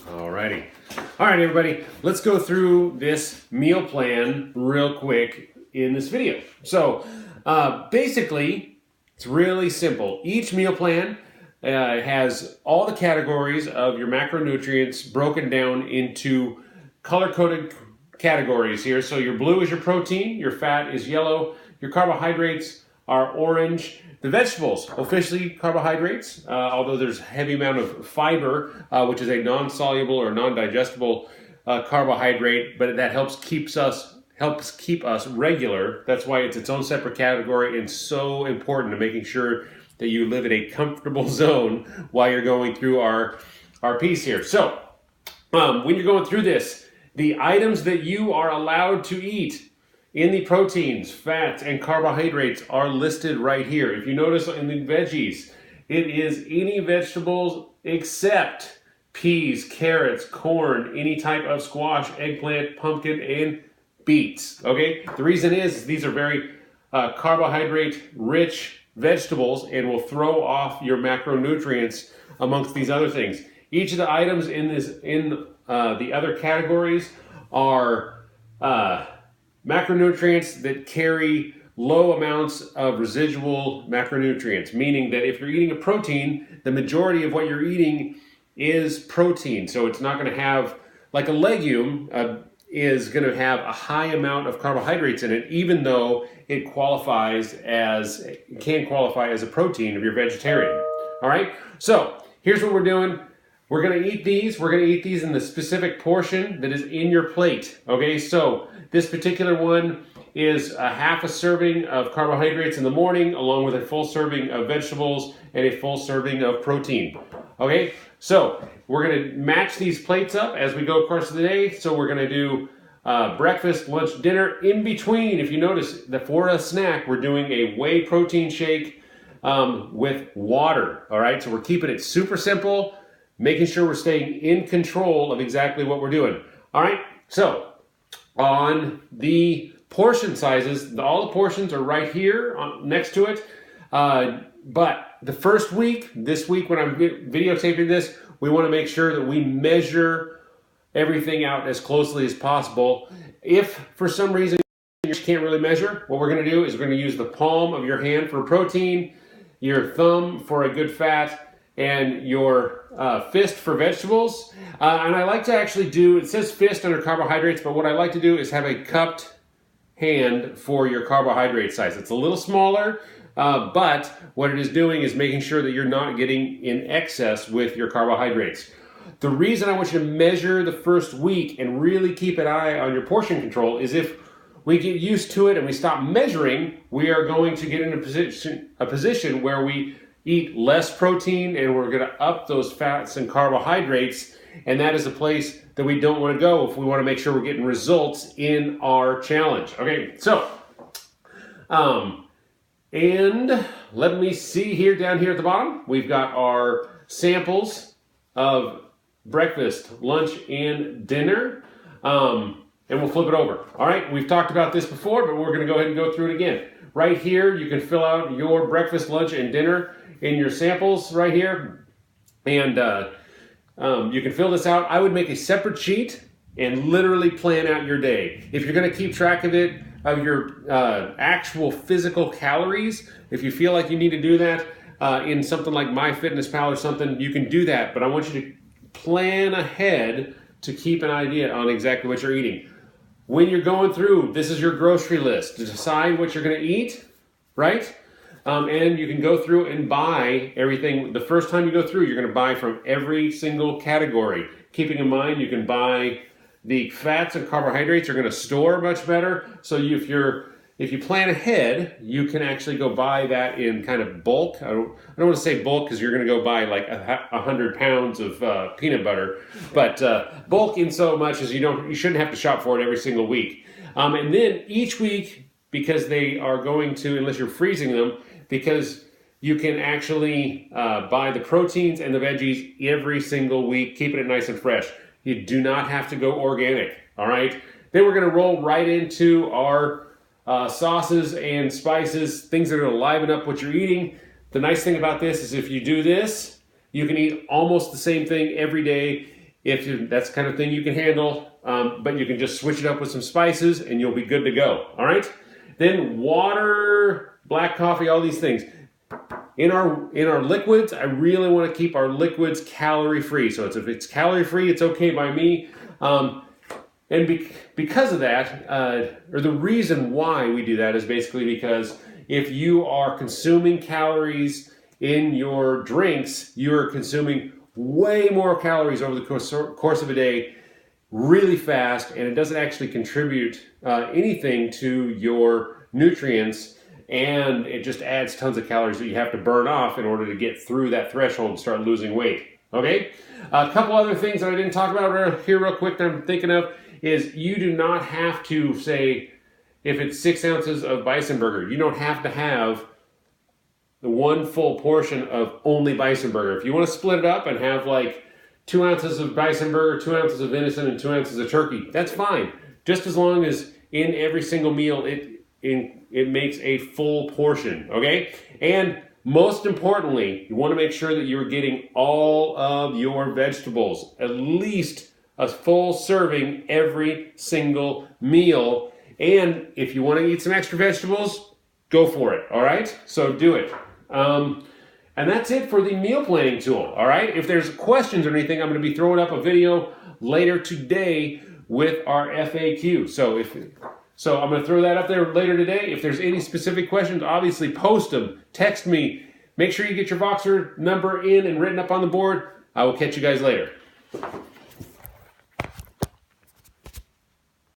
Alrighty. All right, everybody, let's go through this meal plan real quick in this video. So basically, it's really simple. Each meal plan has all the categories of your macronutrients broken down into color-coded categories here. So your blue is your protein, your fat is yellow, your carbohydrates are orange. The vegetables, officially carbohydrates, although there's a heavy amount of fiber, which is a non-soluble or non-digestible carbohydrate, but that helps keep us regular. That's why it's its own separate category and so important to making sure that you live in a comfortable zone while you're going through our piece here. So when you're going through this, the items that you are allowed to eat in the proteins, fats, and carbohydrates are listed right here. If you notice in the veggies, it is any vegetables except peas, carrots, corn, any type of squash, eggplant, pumpkin, and beets. Okay? The reason is these are very carbohydrate-rich vegetables and will throw off your macronutrients amongst these other things. Each of the items in the other categories are macronutrients that carry low amounts of residual macronutrients, meaning that if you're eating a protein, the majority of what you're eating is protein. So it's not going to have, like a legume is going to have a high amount of carbohydrates in it, even though it can qualify as a protein if you're vegetarian. All right, so here's what we're doing. We're going to eat these. We're going to eat these in the specific portion that is in your plate. Okay, so this particular one is a half a serving of carbohydrates in the morning, along with a full serving of vegetables and a full serving of protein. Okay, so we're going to match these plates up as we go across the day. So we're going to do breakfast, lunch, dinner. In between, if you notice, for a snack, we're doing a whey protein shake with water. All right, so we're keeping it super simple, making sure we're staying in control of exactly what we're doing. All right, so on the portion sizes, all the portions are right here next to it. But the first week, this week when I'm videotaping this, we want to make sure that we measure everything out as closely as possible. If for some reason you can't really measure, what we're going to do is we're going to use the palm of your hand for protein, your thumb for a good fat, and your fist for vegetables. And I like to actually do, it says fist under carbohydrates, but what I like to do is have a cupped hand for your carbohydrate size. It's a little smaller, but what it is doing is making sure that you're not getting in excess with your carbohydrates. The reason I want you to measure the first week and really keep an eye on your portion control is if we get used to it and we stop measuring, we are going to get in a position where we eat less protein and we're going to up those fats and carbohydrates, and that is a place that we don't want to go if we want to make sure we're getting results in our challenge. Okay, so and let me see here down here at the bottom, we've got our samples of breakfast, lunch, and dinner, and we'll flip it over. All right, we've talked about this before, but we're going to go ahead and go through it again. Right here, you can fill out your breakfast, lunch, and dinner in your samples right here, and you can fill this out. I would make a separate sheet and literally plan out your day. If you're going to keep track of it, of your actual physical calories, if you feel like you need to do that in something like MyFitnessPal or something, you can do that, but I want you to plan ahead to keep an idea on exactly what you're eating. When you're going through, this is your grocery list to decide what you're going to eat, right? And you can go through and buy everything. The first time you go through, you're going to buy from every single category. Keeping in mind, you can buy the fats and carbohydrates are going to store much better. So if you plan ahead, you can actually go buy that in kind of bulk. I don't want to say bulk because you're going to go buy like 100 pounds of peanut butter, but bulk in so much as you shouldn't have to shop for it every single week. And then each week, because they are going to, unless you're freezing them, because you can actually buy the proteins and the veggies every single week, keeping it nice and fresh. You do not have to go organic, all right? Then we're going to roll right into our sauces and spices, things that are going to liven up what you're eating. The nice thing about this is if you do this, you can eat almost the same thing every day that's the kind of thing you can handle, but you can just switch it up with some spices and you'll be good to go. All right. Then water, black coffee, all these things. In our liquids, I really want to keep our liquids calorie free. So if it's calorie free, it's okay by me. Because of that, or the reason why we do that is basically because if you are consuming calories in your drinks, you're consuming way more calories over the course of a day really fast, and it doesn't actually contribute anything to your nutrients, and it just adds tons of calories that you have to burn off in order to get through that threshold and start losing weight. Okay? A couple other things that I didn't talk about here real quick that I'm thinking of is you do not have to say, if it's 6 ounces of bison burger, you don't have to have the one full portion of only bison burger. If you want to split it up and have like 2 ounces of bison burger, 2 ounces of venison, and 2 ounces of turkey, that's fine. Just as long as in every single meal it makes a full portion, okay? And most importantly, you want to make sure that you're getting all of your vegetables, at least a full serving every single meal. And if you want to eat some extra vegetables, go for it, all right? So do it. And that's it for the meal planning tool, all right? If there's questions or anything, I'm going to be throwing up a video later today with our FAQ. So I'm going to throw that up there later today. If there's any specific questions, obviously post them, text me. Make sure you get your Voxer number in and written up on the board. I will catch you guys later.